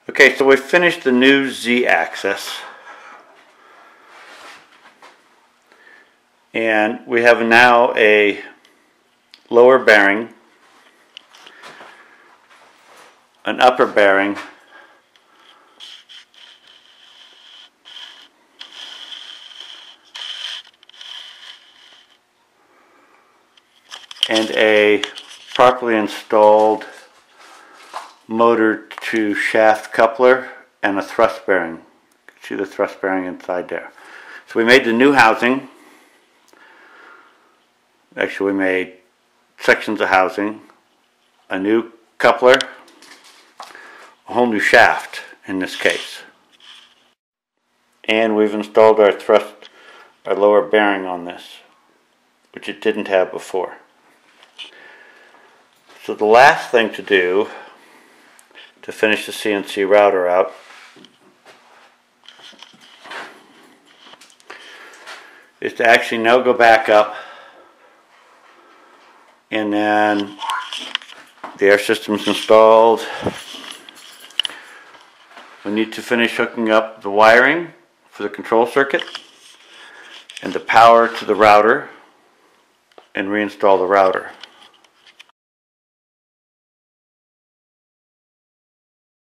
Okay, so we finished the new Z-axis, and we have now a lower bearing, an upper bearing, and a properly installed motor to shaft coupler and a thrust bearing. You can see the thrust bearing inside there. So we made the new housing. Actually, we made sections of housing, a new coupler, a whole new shaft in this case. And we've installed our lower bearing on this, which it didn't have before. So the last thing to do to finish the CNC router out is to actually now go back up, and then the air system's installed. We need to finish hooking up the wiring for the control circuit and the power to the router and reinstall the router.